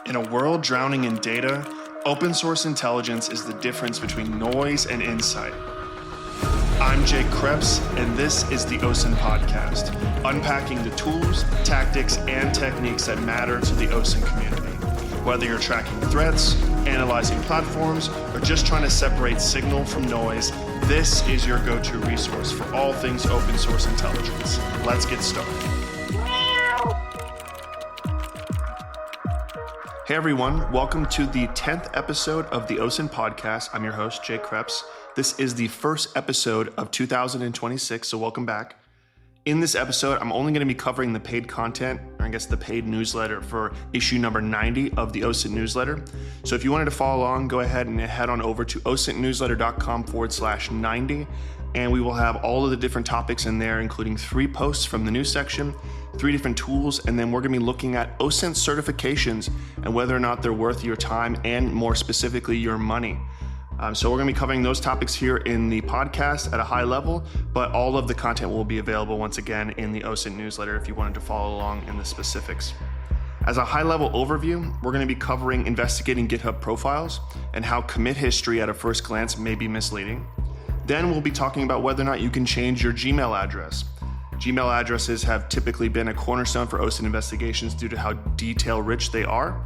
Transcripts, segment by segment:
In a world drowning in data, open source intelligence is the difference between noise and insight. I'm Jake Creps, and this is the OSINT Podcast, unpacking the tools, tactics, and techniques that matter to the OSINT community. Whether you're tracking threats, analyzing platforms, or just trying to separate signal from noise, this is your go-to resource for all things open source intelligence. Let's get started. Hey everyone, welcome to the 10th episode of the OSINT Podcast. I'm your host, Jake Creps. This is the first episode of 2026, so welcome back. In this episode, I'm only going to be covering the paid content, or I guess the paid newsletter for issue number 90 of the OSINT Newsletter. So if you wanted to follow along, go ahead and head on over to osintnewsletter.com/90, and we will have all of the different topics in there, including 3 posts from the news section, 3 different tools, and then we're going to be looking at OSINT certifications and whether or not they're worth your time and more specifically your money. So we're going to be covering those topics here in the podcast at a high level, but all of the content will be available once again in the OSINT newsletter if you wanted to follow along in the specifics. As a high-level overview, we're going to be covering investigating GitHub profiles and how commit history at a first glance may be misleading. Then we'll be talking about whether or not you can change your Gmail address. Gmail addresses have typically been a cornerstone for OSINT investigations due to how detail-rich they are.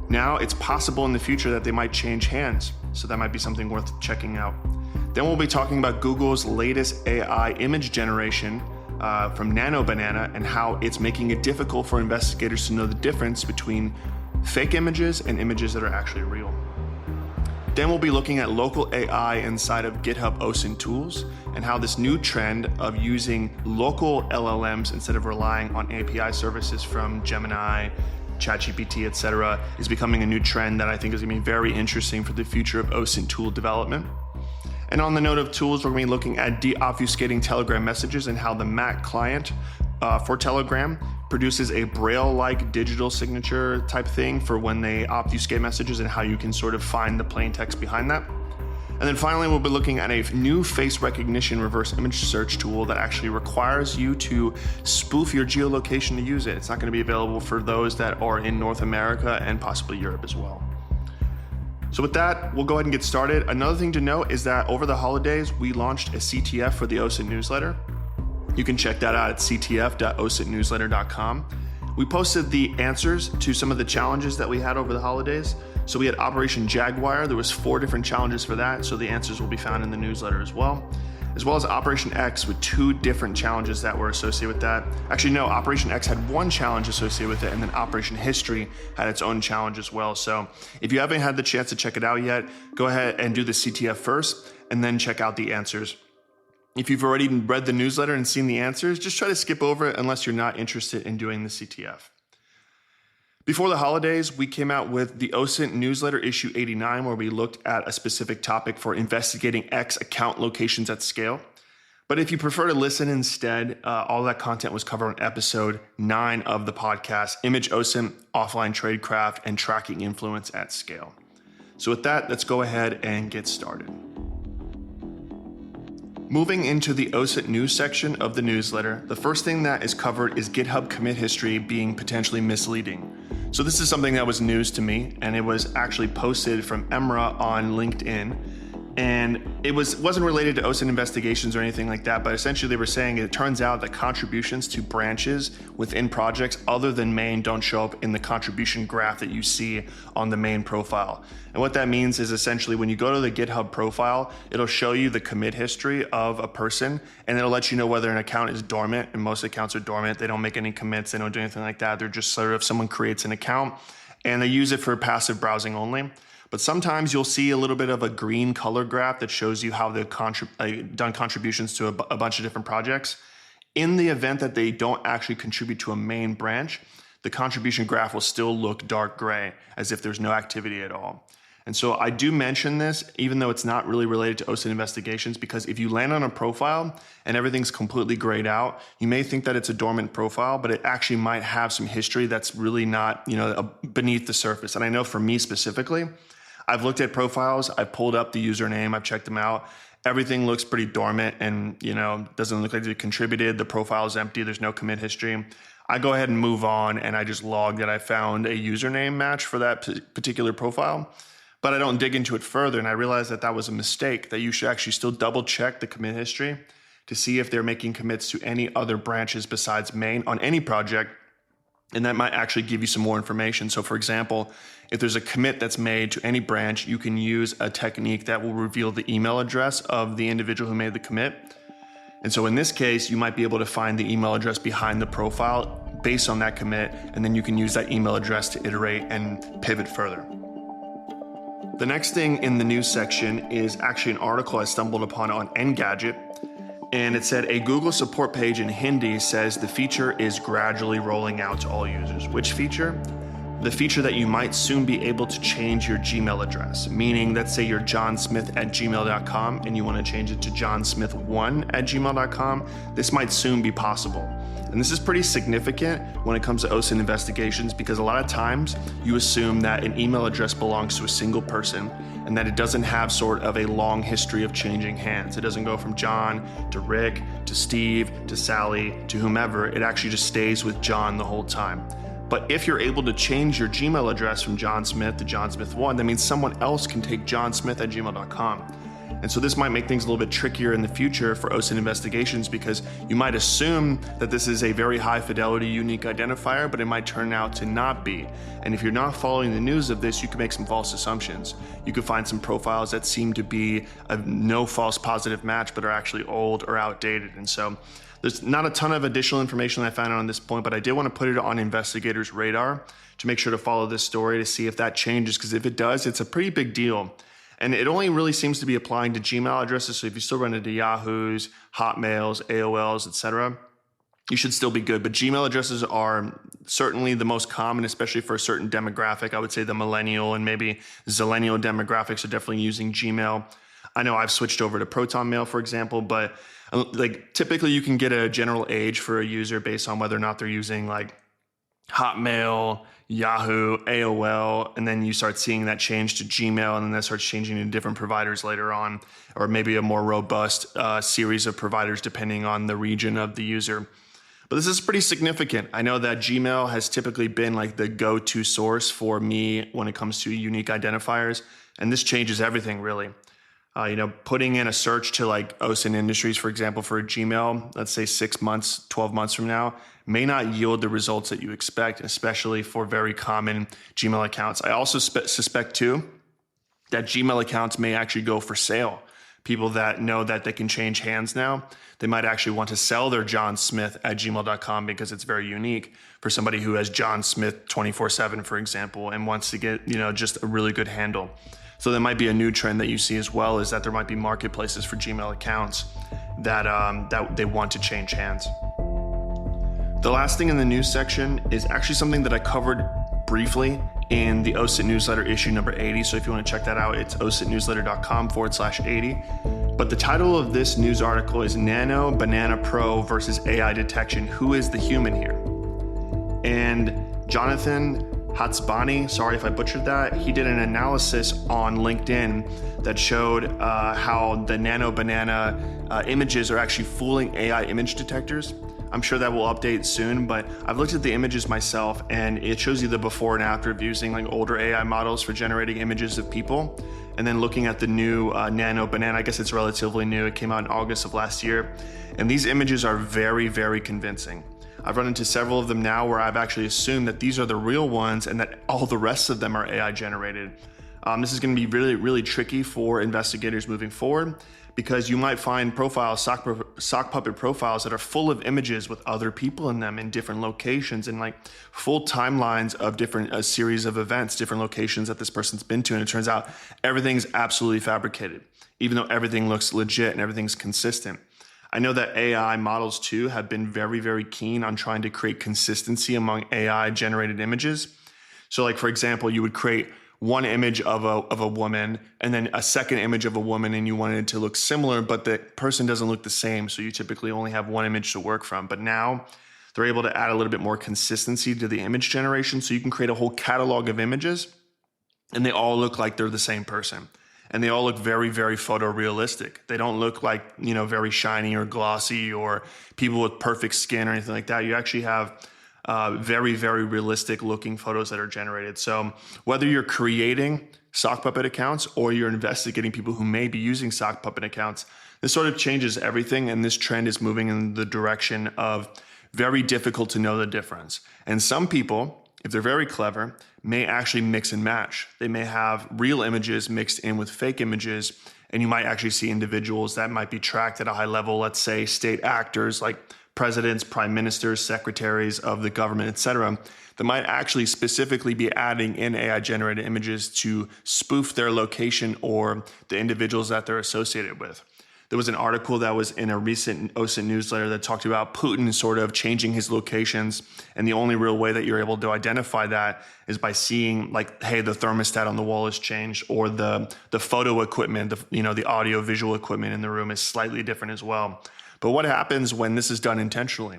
Now, it's possible in the future that they might change hands, so that might be something worth checking out. Then we'll be talking about Google's latest AI image generation from Nano Banana and how it's making it difficult for investigators to know the difference between fake images and images that are actually real. Then we'll be looking at local AI inside of GitHub OSINT tools and how this new trend of using local LLMs instead of relying on API services from Gemini, ChatGPT, etc., is becoming a new trend that I think is going to be very interesting for the future of OSINT tool development. And on the note of tools, we're going to be looking at deobfuscating Telegram messages and how the Mac client for Telegram produces a Braille-like digital signature type thing for when they obfuscate messages and how you can sort of find the plain text behind that. And then finally, we'll be looking at a new face recognition reverse image search tool that actually requires you to spoof your geolocation to use it. It's not going to be available for those that are in North America and possibly Europe as well. So with that, we'll go ahead and get started. Another thing to note is that over the holidays, we launched a CTF for the OSINT newsletter. You can check that out at ctf.osintnewsletter.com. We posted the answers to some of the challenges that we had over the holidays. So we had Operation Jaguar. There was 4 different challenges for that. So the answers will be found in the newsletter as well as Operation X with 2 different challenges that were associated with that. Actually, no, Operation X had 1 challenge associated with it, and then Operation History had its own challenge as well. So if you haven't had the chance to check it out yet, go ahead and do the CTF first, and then check out the answers. If you've already read the newsletter and seen the answers, just try to skip over it unless you're not interested in doing the CTF. Before the holidays, we came out with the OSINT Newsletter issue 89, where we looked at a specific topic for investigating X account locations at scale. But if you prefer to listen instead, all that content was covered on episode 9 of the podcast, Image OSINT, Offline Tradecraft, and Tracking Influence at Scale. So with that, let's go ahead and get started. Moving into the OSINT news section of the newsletter, the first thing that is covered is GitHub commit history being potentially misleading. So this is something that was news to me, and it was actually posted from Emra on LinkedIn. And it wasn't related to OSINT investigations or anything like that, but essentially they were saying it turns out that contributions to branches within projects other than main don't show up in the contribution graph that you see on the main profile. And what that means is essentially when you go to the GitHub profile, it'll show you the commit history of a person, and it'll let you know whether an account is dormant, and most accounts are dormant. They don't make any commits, they don't do anything like that. They're just sort of someone creates an account, and they use it for passive browsing only. But sometimes you'll see a little bit of a green color graph that shows you how they've done contributions to a bunch of different projects. In the event that they don't actually contribute to a main branch, the contribution graph will still look dark gray, as if there's no activity at all. And so I do mention this, even though it's not really related to OSINT investigations, because if you land on a profile and everything's completely grayed out, you may think that it's a dormant profile, but it actually might have some history that's really not, beneath the surface. And I know for me specifically, I've looked at profiles, I've pulled up the username, I've checked them out. Everything looks pretty dormant and, doesn't look like they contributed. The profile is empty. There's no commit history. I go ahead and move on, and I just log that I found a username match for that particular profile, but I don't dig into it further. And I realized that that was a mistake, that you should actually still double check the commit history to see if they're making commits to any other branches besides main on any project. And that might actually give you some more information. So for example, if there's a commit that's made to any branch, you can use a technique that will reveal the email address of the individual who made the commit. And so in this case, you might be able to find the email address behind the profile based on that commit, and then you can use that email address to iterate and pivot further. The next thing in the news section is actually an article I stumbled upon on Engadget. And it said a Google support page in Hindi says the feature is gradually rolling out to all users. Which feature? The feature that you might soon be able to change your Gmail address. Meaning, let's say you're johnsmith@gmail.com and you want to change it to johnsmith1@gmail.com. This might soon be possible. And this is pretty significant when it comes to OSINT investigations, because a lot of times you assume that an email address belongs to a single person and that it doesn't have sort of a long history of changing hands. It doesn't go from John to Rick to Steve to Sally to whomever. It actually just stays with John the whole time. But if you're able to change your Gmail address from John Smith to John Smith1, that means someone else can take johnsmith@gmail.com. And so this might make things a little bit trickier in the future for OSINT investigations, because you might assume that this is a very high fidelity unique identifier, but it might turn out to not be. And if you're not following the news of this, you can make some false assumptions. You could find some profiles that seem to be a no false positive match, but are actually old or outdated. And so there's not a ton of additional information that I found on this point, but I did want to put it on investigators' radar to make sure to follow this story to see if that changes, because if it does, it's a pretty big deal. And it only really seems to be applying to Gmail addresses. So if you still run into Yahoo's, Hotmails, AOLs, etc., you should still be good. But Gmail addresses are certainly the most common, especially for a certain demographic. I would say the millennial and maybe zillennial demographics are definitely using Gmail. I know I've switched over to Proton Mail, for example, but like typically you can get a general age for a user based on whether or not they're using like Hotmail, Yahoo, AOL, and then you start seeing that change to Gmail, and then that starts changing to different providers later on, or maybe a more robust series of providers depending on the region of the user. But this is pretty significant. I know that Gmail has typically been like the go-to source for me when it comes to unique identifiers, and this changes everything really. Putting in a search to like OSINT Industries, for example, for a Gmail, let's say 6 months, 12 months from now, may not yield the results that you expect, especially for very common Gmail accounts. I also suspect too that Gmail accounts may actually go for sale. People that know that they can change hands now, they might actually want to sell their John Smith at gmail.com because it's very unique for somebody who has John Smith 24/7, for example, and wants to get, just a really good handle. So there might be a new trend that you see as well, is that there might be marketplaces for Gmail accounts that they want to change hands. The last thing in the news section is actually something that I covered briefly in the OSINT Newsletter issue number 80. So if you want to check that out, it's osintnewsletter.com/80. But the title of this news article is Nano Banana Pro versus AI Detection. Who is the human here? And Jonathan Hatsbani, sorry if I butchered that, he did an analysis on LinkedIn that showed how the Nano Banana images are actually fooling AI image detectors. I'm sure that will update soon, but I've looked at the images myself, and it shows you the before and after of using like older AI models for generating images of people. And then looking at the new Nano Banana, I guess it's relatively new. It came out in August of last year. And these images are very, very convincing. I've run into several of them now where I've actually assumed that these are the real ones and that all the rest of them are AI generated. This is going to be really, really tricky for investigators moving forward, because you might find profiles, sock puppet profiles that are full of images with other people in them in different locations, and like full timelines of different series of events, different locations that this person's been to. And it turns out everything's absolutely fabricated, even though everything looks legit and everything's consistent. I know that AI models too have been very, very keen on trying to create consistency among AI generated images. So like, for example, you would create one image of a woman and then a second image of a woman, and you wanted it to look similar, but the person doesn't look the same. So you typically only have one image to work from. But now they're able to add a little bit more consistency to the image generation. So you can create a whole catalog of images and they all look like they're the same person. And they all look very, very photorealistic. They don't look like, very shiny or glossy or people with perfect skin or anything like that. You actually have very, very realistic looking photos that are generated. So whether you're creating sock puppet accounts or you're investigating people who may be using sock puppet accounts, this sort of changes everything. And this trend is moving in the direction of very difficult to know the difference. And some people, if they're very clever, may actually mix and match. They may have real images mixed in with fake images, and you might actually see individuals that might be tracked at a high level, let's say state actors like presidents, prime ministers, secretaries of the government, etc., that might actually specifically be adding in AI-generated images to spoof their location or the individuals that they're associated with. There was an article that was in a recent OSINT newsletter that talked about Putin sort of changing his locations. And the only real way that you're able to identify that is by seeing like, hey, the thermostat on the wall has changed, or the photo equipment, the audio visual equipment in the room is slightly different as well. But what happens when this is done intentionally?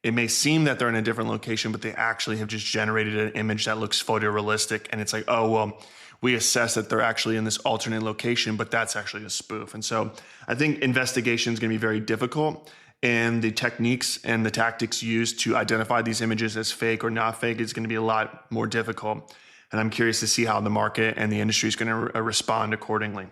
It may seem that they're in a different location, but they actually have just generated an image that looks photorealistic. And it's like, oh, well, we assess that they're actually in this alternate location, but that's actually a spoof. And so I think investigation is going to be very difficult, and the techniques and the tactics used to identify these images as fake or not fake is going to be a lot more difficult. And I'm curious to see how the market and the industry is going to respond accordingly.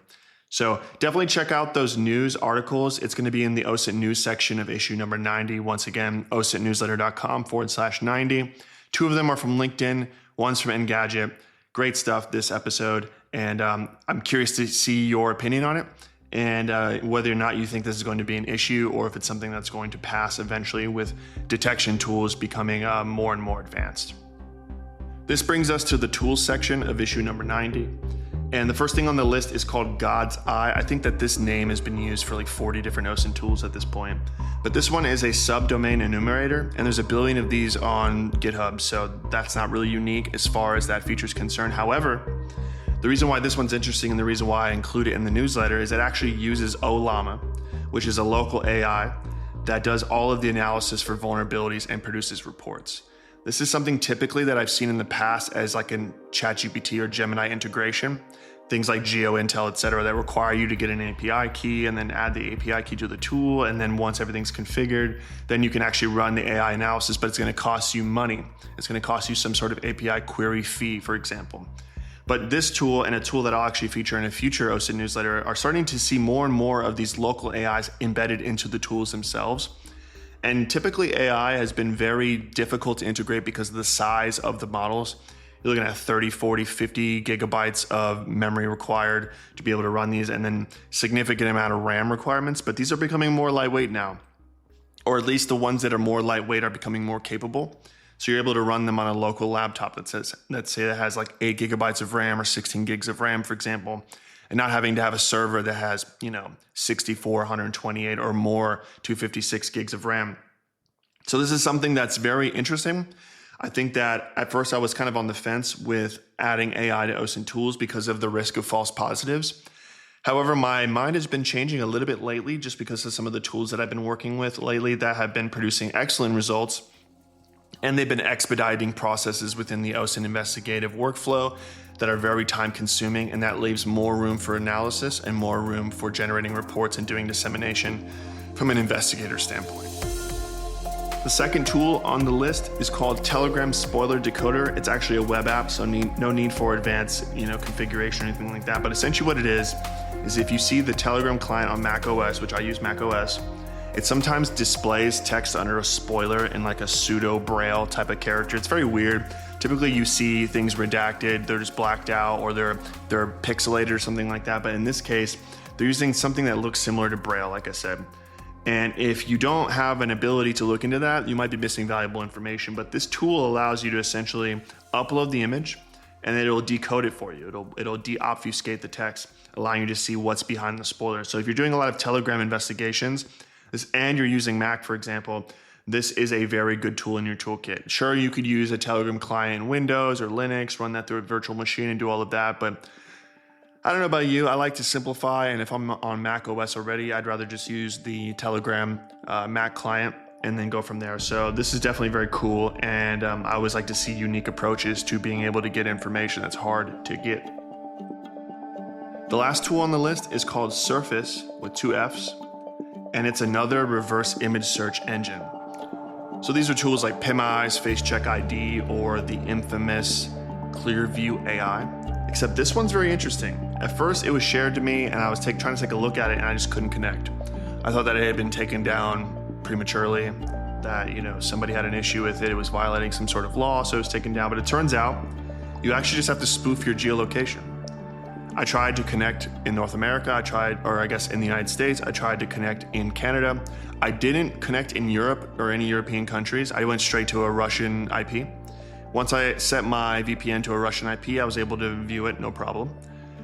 So definitely check out those news articles. It's going to be in the OSINT news section of issue number 90. Once again, osintnewsletter.com/90. 2 of them are from LinkedIn. One's from Engadget. Great stuff this episode. And I'm curious to see your opinion on it, and whether or not you think this is going to be an issue, or if it's something that's going to pass eventually with detection tools becoming more and more advanced. This brings us to the tools section of issue number 90. And the first thing on the list is called God's Eye. I think that this name has been used for like 40 different OSINT tools at this point. But this one is a subdomain enumerator, and there's a billion of these on GitHub, so that's not really unique as far as that feature is concerned. However, the reason why this one's interesting and the reason why I include it in the newsletter is it actually uses OLlama, which is a local AI that does all of the analysis for vulnerabilities and produces reports. This is something typically that I've seen in the past as like in ChatGPT or Gemini integration, things like GeoIntel, et cetera, that require you to get an API key and then add the API key to the tool. And then once everything's configured, then you can actually run the AI analysis, but it's going to cost you money. It's going to cost you some sort of API query fee, for example. But this tool, and a tool that I'll actually feature in a future OSINT newsletter, are starting to see more and more of these local AIs embedded into the tools themselves. And typically AI has been very difficult to integrate because of the size of the models. You're looking at 30, 40, 50 gigabytes of memory required to be able to run these, and then significant amount of RAM requirements. But these are becoming more lightweight now, or at least the ones that are more lightweight are becoming more capable. So you're able to run them on a local laptop that has like 8 gigabytes of RAM or 16 gigs of RAM, for example, and not having to have a server that has, 64, 128 or more 256 gigs of RAM. So this is something that's very interesting. I think that at first I was kind of on the fence with adding AI to OSINT tools because of the risk of false positives. However, my mind has been changing a little bit lately just because of some of the tools that I've been working with lately that have been producing excellent results. And they've been expediting processes within the OSINT investigative workflow that are very time consuming, and that leaves more room for analysis and more room for generating reports and doing dissemination from an investigator standpoint. The second tool on the list is called Telegram Spoiler Decoder. It's actually a web app, so no need for advanced configuration or anything like that. But essentially what it is if you see the Telegram client on Mac OS, which I use Mac OS, it sometimes displays text under a spoiler in like a pseudo braille type of character. It's very weird. Typically you see things redacted, they're just blacked out, or they're pixelated or something like that. But in this case, they're using something that looks similar to braille, like I said. And if you don't have an ability to look into that, you might be missing valuable information. But this tool allows you to essentially upload the image, and it'll decode it for you. It'll deobfuscate the text, allowing you to see what's behind the spoiler. So if you're doing a lot of Telegram investigations, and you're using Mac, for example, this is a very good tool in your toolkit. Sure, you could use a Telegram client in Windows or Linux, run that through a virtual machine and do all of that, but I don't know about you. I like to simplify, and if I'm on Mac OS already, I'd rather just use the Telegram Mac client and then go from there. So this is definitely very cool, and I always like to see unique approaches to being able to get information that's hard to get. The last tool on the list is called Surface with 2 Fs, and it's another reverse image search engine. So these are tools like PimEyes, Face Check ID, or the infamous Clearview AI. Except this one's very interesting. At first, it was shared to me, and I was trying to take a look at it, and I just couldn't connect. I thought that it had been taken down prematurely, that somebody had an issue with it. It was violating some sort of law, so it was taken down. But it turns out you actually just have to spoof your geolocation. I tried to connect in North America. In the United States. I tried to connect in Canada. I didn't connect in Europe or any European countries. I went straight to a Russian IP. Once I set my VPN to a Russian IP, I was able to view it, no problem.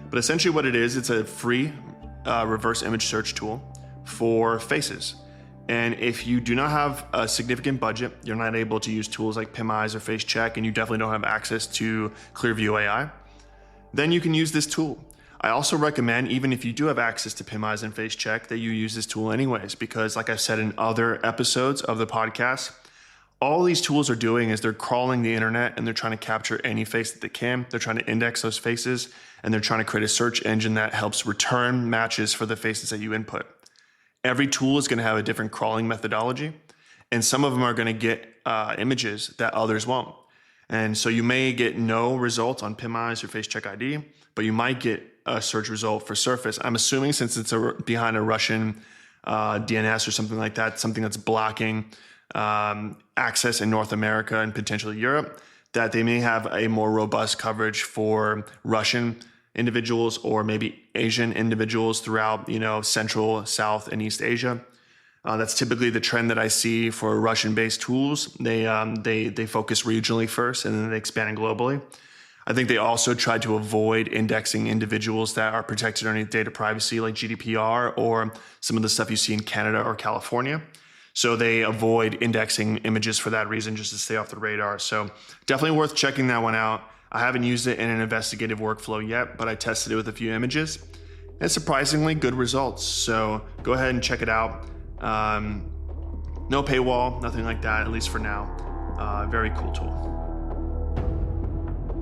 But essentially what it is, it's a free reverse image search tool for faces. And if you do not have a significant budget, you're not able to use tools like PimEyes or Face Check, and you definitely don't have access to Clearview AI, then you can use this tool. I also recommend, even if you do have access to PimEyes and Face Check, that you use this tool anyways, because like I've said in other episodes of the podcast, all these tools are doing is they're crawling the internet and they're trying to capture any face that they can. They're trying to index those faces, and they're trying to create a search engine that helps return matches for the faces that you input. Every tool is going to have a different crawling methodology, and some of them are going to get images that others won't. And so you may get no result on PimEyes or Face Check ID, but you might get a search result for surface. I'm assuming since it's behind a Russian DNS or something like that, something that's blocking access in North America and potentially Europe, that they may have a more robust coverage for Russian individuals or maybe Asian individuals throughout, Central, South, and East Asia. That's typically the trend that I see for Russian-based tools. They focus regionally first, and then they expand globally. I think they also try to avoid indexing individuals that are protected underneath data privacy, like GDPR or some of the stuff you see in Canada or California. So they avoid indexing images for that reason, just to stay off the radar. So definitely worth checking that one out. I haven't used it in an investigative workflow yet, but I tested it with a few images and surprisingly good results. So go ahead and check it out. No paywall, nothing like that, at least for now. Very cool tool.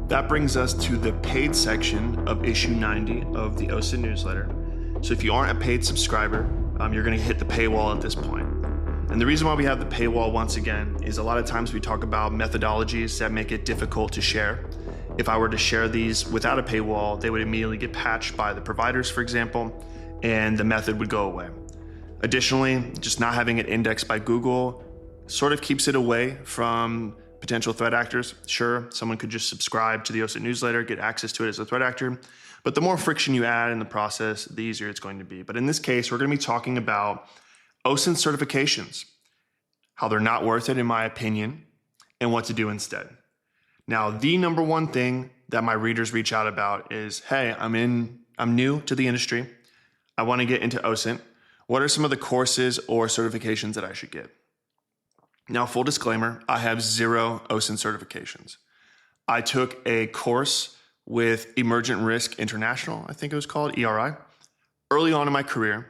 That brings us to the paid section of issue 90 of the OSINT newsletter. So if you aren't a paid subscriber, you're going to hit the paywall at this point. And the reason why we have the paywall once again is a lot of times we talk about methodologies that make it difficult to share. If I were to share these without a paywall, they would immediately get patched by the providers, for example, and the method would go away. Additionally, just not having it indexed by Google sort of keeps it away from potential threat actors. Sure, someone could just subscribe to the OSINT newsletter, get access to it as a threat actor, but the more friction you add in the process, the easier it's going to be. But in this case, we're going to be talking about OSINT certifications, how they're not worth it in my opinion, and what to do instead. Now, the number one thing that my readers reach out about is, hey, I'm new to the industry. I want to get into OSINT. What are some of the courses or certifications that I should get? Now, full disclaimer, I have 0 OSINT certifications. I took a course with Emergent Risk International, I think it was called, ERI, early on in my career.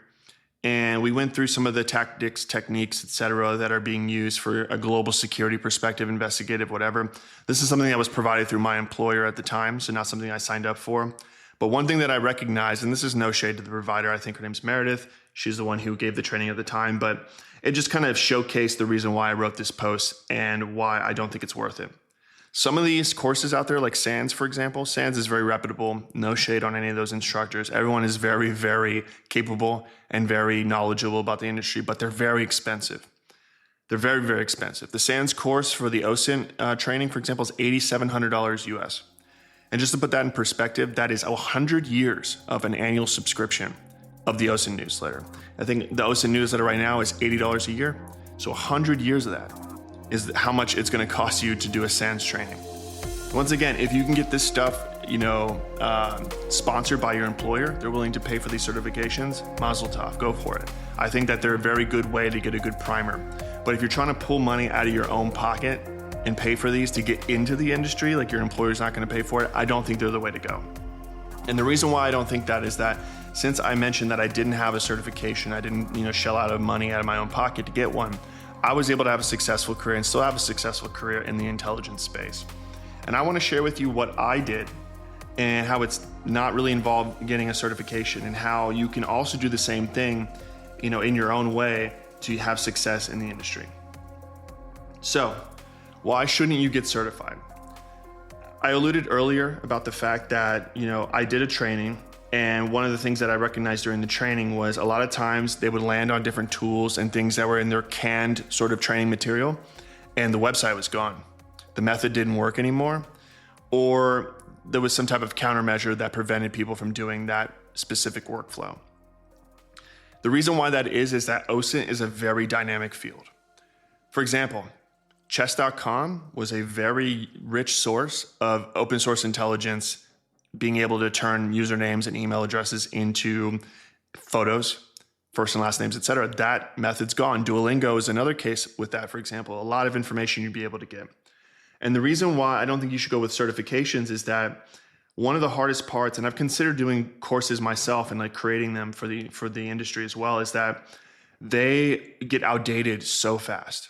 And we went through some of the tactics, techniques, et cetera, that are being used for a global security perspective, investigative, whatever. This is something that was provided through my employer at the time, so not something I signed up for. But one thing that I recognize, and this is no shade to the provider, I think her name's Meredith. She's the one who gave the training at the time, but it just kind of showcased the reason why I wrote this post and why I don't think it's worth it. Some of these courses out there, like SANS, for example, SANS is very reputable. No shade on any of those instructors. Everyone is very, very capable and very knowledgeable about the industry, but they're very expensive. They're very, very expensive. The SANS course for the OSINT training, for example, is $8,700 US. And just to put that in perspective, that is 100 years of an annual subscription of the OSINT newsletter. I think the OSINT newsletter right now is $80 a year. So 100 years of that is how much it's going to cost you to do a SANS training. Once again, if you can get this stuff, sponsored by your employer, they're willing to pay for these certifications, mazel tov, go for it. I think that they're a very good way to get a good primer. But if you're trying to pull money out of your own pocket and pay for these to get into the industry, like your employer's not going to pay for it, I don't think they're the way to go. And the reason why I don't think that is that since I mentioned that I didn't have a certification, I didn't, shell out of money out of my own pocket to get one, I was able to have a successful career and still have a successful career in the intelligence space. And I want to share with you what I did and how it's not really involved getting a certification and how you can also do the same thing, in your own way to have success in the industry. So why shouldn't you get certified? I alluded earlier about the fact that, I did a training, and one of the things that I recognized during the training was a lot of times they would land on different tools and things that were in their canned sort of training material, and the website was gone. The method didn't work anymore, or there was some type of countermeasure that prevented people from doing that specific workflow. The reason why that is that OSINT is a very dynamic field. For example, chess.com was a very rich source of open source intelligence, being able to turn usernames and email addresses into photos, first and last names, etc. That method's gone. Duolingo is another case with that, for example. A lot of information you'd be able to get. And the reason why I don't think you should go with certifications is that one of the hardest parts, and I've considered doing courses myself and creating them for the industry as well, is that they get outdated so fast.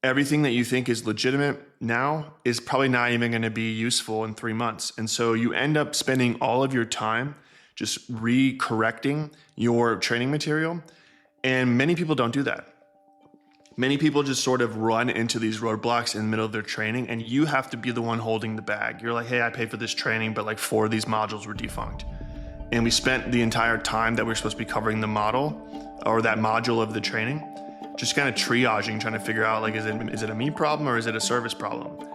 Everything that you think is legitimate now is probably not even going to be useful in 3 months. And so you end up spending all of your time just re-correcting your training material. And many people don't do that. Many people just sort of run into these roadblocks in the middle of their training, and you have to be the one holding the bag. You're like, hey, I paid for this training, but 4 of these modules were defunct. And we spent the entire time that we were supposed to be covering the model or that module of the training, just kind of triaging, trying to figure out is it a me problem or is it a service problem?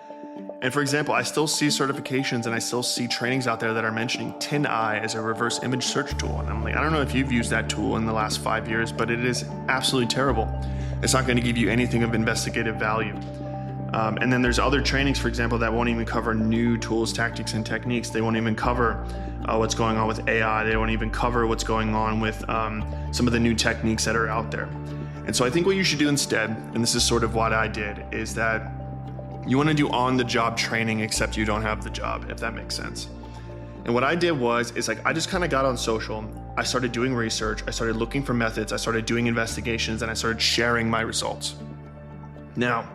And for example, I still see certifications and I still see trainings out there that are mentioning TinEye as a reverse image search tool. And I'm like, I don't know if you've used that tool in the last 5 years, but it is absolutely terrible. It's not going to give you anything of investigative value. And then there's other trainings, for example, that won't even cover new tools, tactics, and techniques. They won't even cover what's going on with AI. They won't even cover what's going on with some of the new techniques that are out there. And so I think what you should do instead, and this is sort of what I did, is that you want to do on-the-job training except you don't have the job, if that makes sense. And what I did is I just kind of got on social. I started doing research. I started looking for methods. I started doing investigations, and I started sharing my results. Now,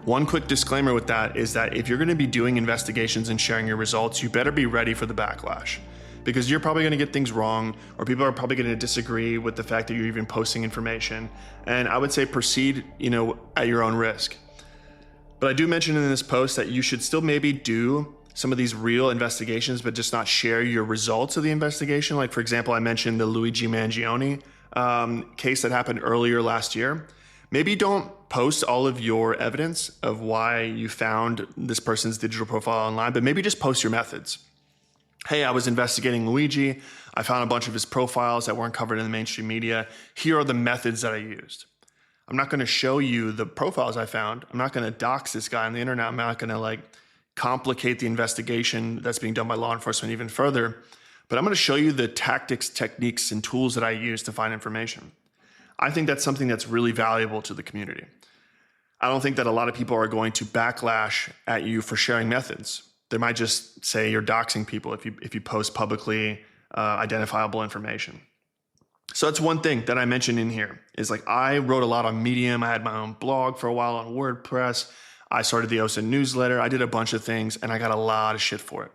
one quick disclaimer with that is that if you're going to be doing investigations and sharing your results, you better be ready for the backlash, because you're probably going to get things wrong, or people are probably going to disagree with the fact that you're even posting information. And I would say proceed, at your own risk. But I do mention in this post that you should still maybe do some of these real investigations, but just not share your results of the investigation. Like, for example, I mentioned the Luigi Mangione case that happened earlier last year. Maybe don't post all of your evidence of why you found this person's digital profile online, but maybe just post your methods. Hey, I was investigating Luigi. I found a bunch of his profiles that weren't covered in the mainstream media. Here are the methods that I used. I'm not going to show you the profiles I found. I'm not going to dox this guy on the internet. I'm not going to complicate the investigation that's being done by law enforcement even further. But I'm going to show you the tactics, techniques, and tools that I use to find information. I think that's something that's really valuable to the community. I don't think that a lot of people are going to backlash at you for sharing methods. They might just say you're doxing people if you post publicly identifiable information. So that's one thing that I mentioned in here is I wrote a lot on Medium. I had my own blog for a while on WordPress. I started the OSINT Newsletter. I did a bunch of things and I got a lot of shit for it.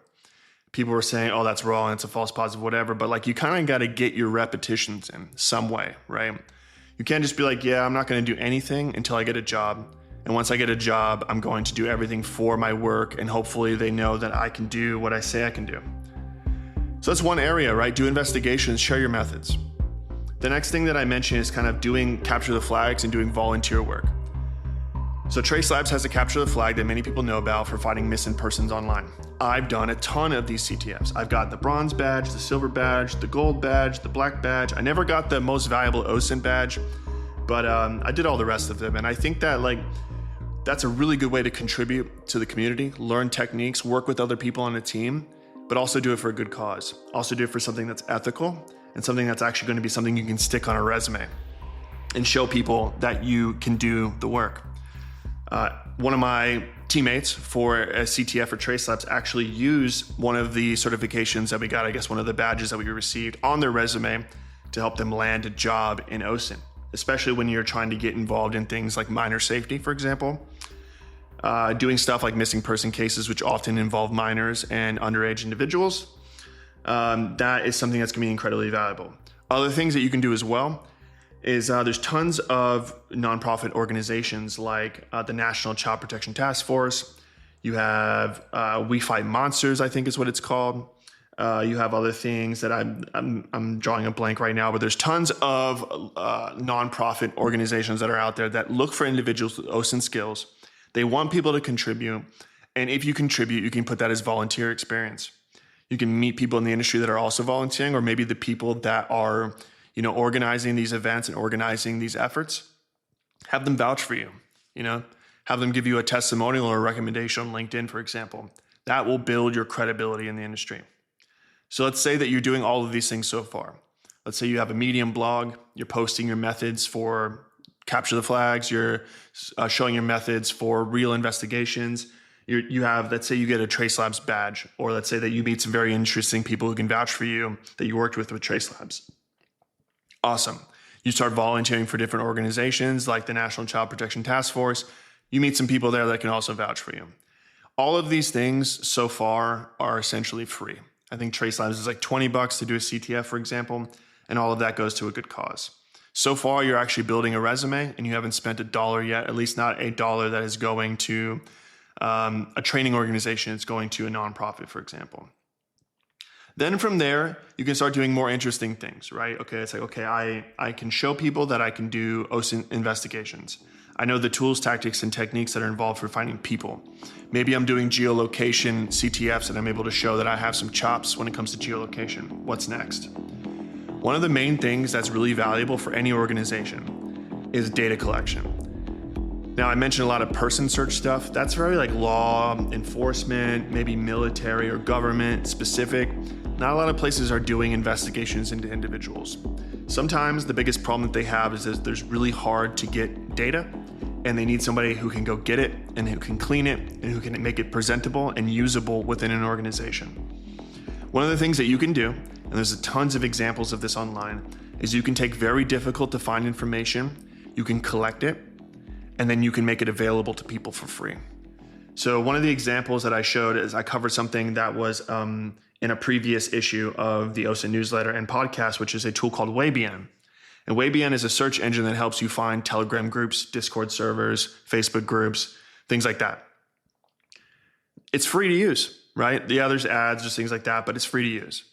People were saying, oh, that's wrong. It's a false positive, whatever. But you kind of got to get your repetitions in some way, right? You can't just be yeah, I'm not going to do anything until I get a job. And once I get a job, I'm going to do everything for my work. And hopefully they know that I can do what I say I can do. So that's one area, right? Do investigations, share your methods. The next thing that I mentioned is kind of doing capture the flags and doing volunteer work. So Trace Labs has a capture the flag that many people know about for finding missing persons online. I've done a ton of these CTFs. I've got the bronze badge, the silver badge, the gold badge, the black badge. I never got the most valuable OSINT badge, but I did all the rest of them. And I think that that's a really good way to contribute to the community, learn techniques, work with other people on a team, but also do it for a good cause. Also do it for something that's ethical and something that's actually going to be something you can stick on a resume and show people that you can do the work. One of my teammates for a CTF for Trace Labs actually used one of the certifications that we got, I guess one of the badges that we received on their resume to help them land a job in OSINT, especially when you're trying to get involved in things like minor safety, for example, doing stuff like missing person cases, which often involve minors and underage individuals. That is something that's going to be incredibly valuable. Other things that you can do as well is there's tons of nonprofit organizations like the National Child Protection Task Force. You have We Fight Monsters, I think is what it's called. You have other things that I'm drawing a blank right now, but there's tons of nonprofit organizations that are out there that look for individuals with OSINT skills. They want people to contribute. And if you contribute, you can put that as volunteer experience. You can meet people in the industry that are also volunteering, or maybe the people that are, organizing these events and organizing these efforts. Have them vouch for you, have them give you a testimonial or a recommendation on LinkedIn, for example. That will build your credibility in the industry. So let's say that you're doing all of these things so far. Let's say you have a Medium blog, you're posting your methods for capture the flags, you're showing your methods for real investigations. You have, let's say you get a Trace Labs badge, or let's say that you meet some very interesting people who can vouch for you that you worked with Trace Labs. Awesome. You start volunteering for different organizations like the National Child Protection Task Force. You meet some people there that can also vouch for you. All of these things so far are essentially free. I think Trace Labs is like $20 to do a CTF, for example, and all of that goes to a good cause. So far, you're actually building a resume and you haven't spent $1 yet, at least not $1 that is going to a training organization. It's going to a nonprofit, for example. Then from there, you can start doing more interesting things, right? Okay, it's like, okay, I can show people that I can do OSINT investigations. I know the tools, tactics, and techniques that are involved for finding people. Maybe I'm doing geolocation CTFs and I'm able to show that I have some chops when it comes to geolocation. What's next? One of the main things that's really valuable for any organization is data collection. Now, I mentioned a lot of person search stuff. That's very like law enforcement, maybe military or government specific. Not a lot of places are doing investigations into individuals. Sometimes the biggest problem that they have is that there's really hard to get data, and they need somebody who can go get it and who can clean it and who can make it presentable and usable within an organization. One of the things that you can do, and there's tons of examples of this online, is you can take very difficult to find information, you can collect it, and then you can make it available to people for free. So one of the examples that I showed is I covered something that was in a previous issue of the OSINT Newsletter and Podcast, which is a tool called WayBN. And WayBN is a search engine that helps you find Telegram groups, Discord servers, Facebook groups, things like that. It's free to use, right? Yeah, there's ads, there's things like that, but it's free to use.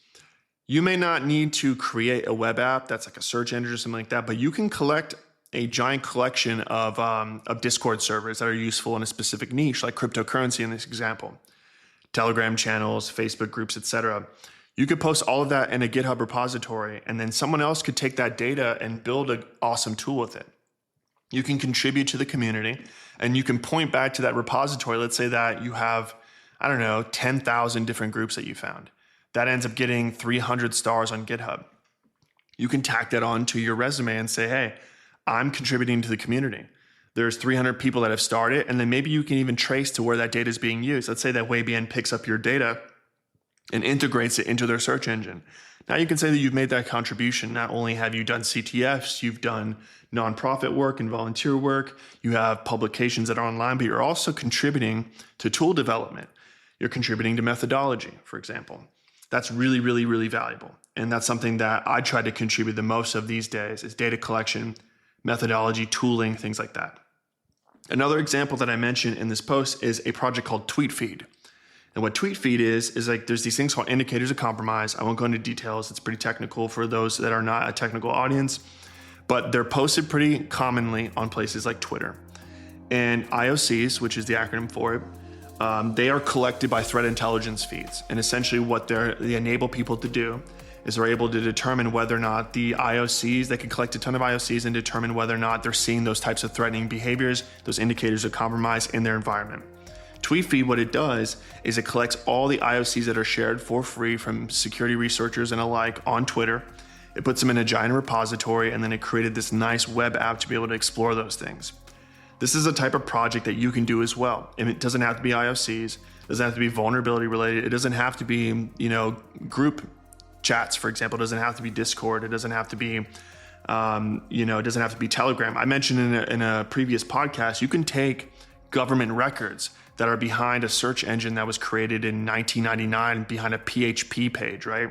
You may not need to create a web app that's like a search engine or something like that, but you can collect a giant collection of Discord servers that are useful in a specific niche, like cryptocurrency in this example, Telegram channels, Facebook groups, etc. You could post all of that in a GitHub repository, and then someone else could take that data and build an awesome tool with it. You can contribute to the community, and you can point back to that repository. Let's say that you have, 10,000 different groups that you found. That ends up getting 300 stars on GitHub. You can tack that on to your resume and say, hey, I'm contributing to the community. There's 300 people that have started, and then maybe you can even trace to where that data is being used. Let's say that WayBN picks up your data and integrates it into their search engine. Now you can say that you've made that contribution. Not only have you done CTFs, you've done nonprofit work and volunteer work, you have publications that are online, but you're also contributing to tool development. You're contributing to methodology, for example. That's really, really, really valuable. And that's something that I try to contribute the most of these days is data collection, methodology, tooling, things like that. Another example that I mentioned in this post is a project called TweetFeed. And what TweetFeed is like there's these things called indicators of compromise. I won't go into details. It's pretty technical for those that are not a technical audience, but they're posted pretty commonly on places like Twitter. And IOCs, which is the acronym for it, they are collected by threat intelligence feeds. And essentially what they enable people to do is they're able to determine whether or not the IOCs, they can collect a ton of IOCs and determine whether or not they're seeing those types of threatening behaviors, those indicators of compromise in their environment. TweetFeed, what it does is it collects all the IOCs that are shared for free from security researchers and alike on Twitter. It puts them in a giant repository, and then it created this nice web app to be able to explore those things. This is a type of project that you can do as well. And it doesn't have to be IOCs, it doesn't have to be vulnerability related, it doesn't have to be, group chats, for example. It doesn't have to be Discord, it doesn't have to be, it doesn't have to be Telegram. I mentioned in a previous podcast, you can take government records that are behind a search engine that was created in 1999 behind a PHP page, right?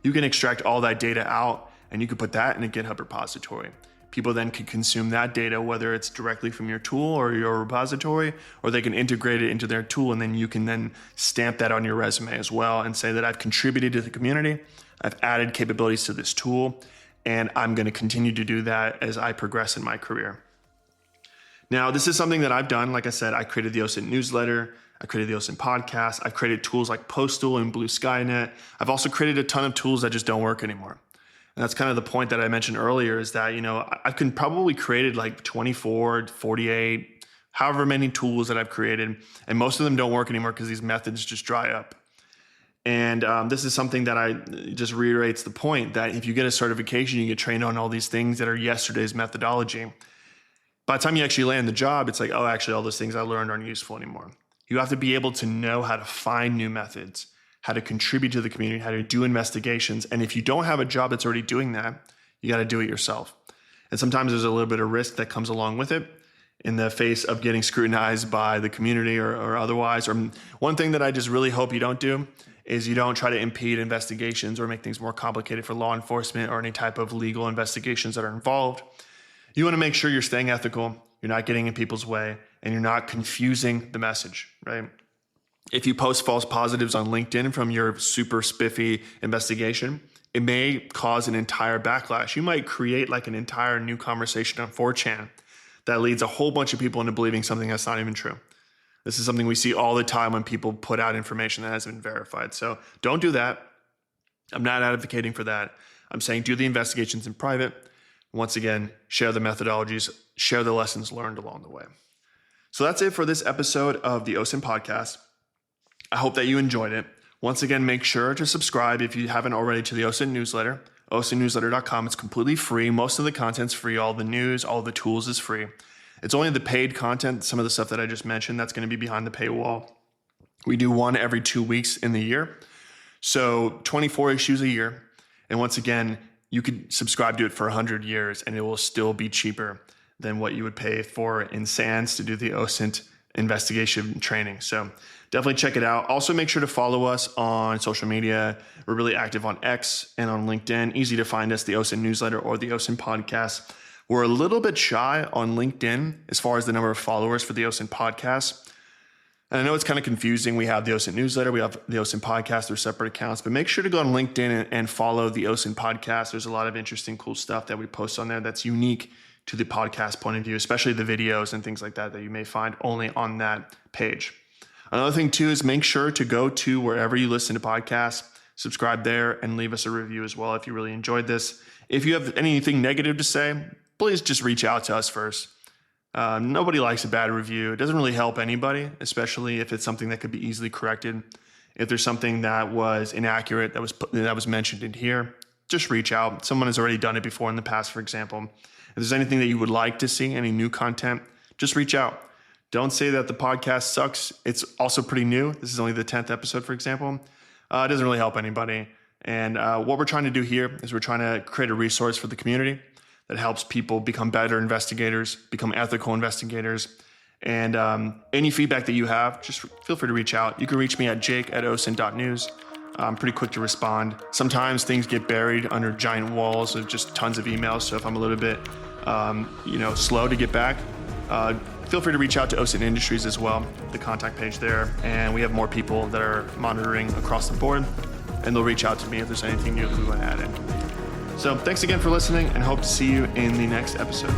You can extract all that data out and you can put that in a GitHub repository. People then can consume that data, whether it's directly from your tool or your repository, or they can integrate it into their tool, and then you can then stamp that on your resume as well and say that I've contributed to the community, I've added capabilities to this tool, and I'm going to continue to do that as I progress in my career. Now, this is something that I've done. Like I said, I created the OSINT Newsletter, I created the OSINT Podcast, I've created tools like Postal and Blue Skynet. I've also created a ton of tools that just don't work anymore. And that's kind of the point that I mentioned earlier, is that, I can probably created like 24, 48, however many tools that I've created, and most of them don't work anymore because these methods just dry up. And this is something that I just reiterates the point that if you get a certification, you get trained on all these things that are yesterday's methodology. By the time you actually land the job, it's like, oh, actually, all those things I learned aren't useful anymore. You have to be able to know how to find new methods, how to contribute to the community, how to do investigations. And if you don't have a job that's already doing that, you got to do it yourself. And sometimes there's a little bit of risk that comes along with it in the face of getting scrutinized by the community or otherwise. Or one thing that I just really hope you don't do is you don't try to impede investigations or make things more complicated for law enforcement or any type of legal investigations that are involved. You want to make sure you're staying ethical, you're not getting in people's way, and you're not confusing the message, right? If you post false positives on LinkedIn from your super spiffy investigation, it may cause an entire backlash. You might create like an entire new conversation on 4chan that leads a whole bunch of people into believing something that's not even true. This is something we see all the time when people put out information that hasn't been verified. So don't do that. I'm not advocating for that. I'm saying do the investigations in private. Once again, share the methodologies, share the lessons learned along the way. So that's it for this episode of the OSINT Podcast. I hope that you enjoyed it. Once again, make sure to subscribe if you haven't already to the OSINT Newsletter, osintnewsletter.com. It's completely free. Most of the content's free. All the news, all the tools is free. It's only the paid content, some of the stuff that I just mentioned, that's going to be behind the paywall. We do one every 2 weeks in the year. So 24 issues a year. And once again, you could subscribe to it for 100 years and it will still be cheaper than what you would pay for in SANS to do the OSINT investigation training. So definitely check it out. Also, make sure to follow us on social media. We're really active on X and on LinkedIn. Easy to find us, the OSINT Newsletter or the OSINT Podcast. We're a little bit shy on LinkedIn as far as the number of followers for the OSINT Podcast. And I know it's kind of confusing. We have the OSINT Newsletter, we have the OSINT Podcast, they're separate accounts, but make sure to go on LinkedIn and follow the OSINT Podcast. There's a lot of interesting, cool stuff that we post on there that's unique to the podcast point of view, especially the videos and things like that you may find only on that page. Another thing too is make sure to go to wherever you listen to podcasts, subscribe there and leave us a review as well if you really enjoyed this. If you have anything negative to say, please just reach out to us first. Nobody likes a bad review. It doesn't really help anybody, especially if it's something that could be easily corrected. If there's something that was inaccurate that was mentioned in here, just reach out. Someone has already done it before in the past, for example. If there's anything that you would like to see, any new content, just reach out. Don't say that the podcast sucks. It's also pretty new. This is only the 10th episode, for example. It doesn't really help anybody. And what we're trying to do here is we're trying to create a resource for the community that helps people become better investigators, become ethical investigators. And any feedback that you have, just feel free to reach out. You can reach me at jake@osint.news. I'm pretty quick to respond. Sometimes things get buried under giant walls of just tons of emails. So if I'm a little bit, slow to get back, feel free to reach out to OSINT Industries as well, the contact page there. And we have more people that are monitoring across the board, and they'll reach out to me if there's anything new that we want to add in. So thanks again for listening, and hope to see you in the next episode.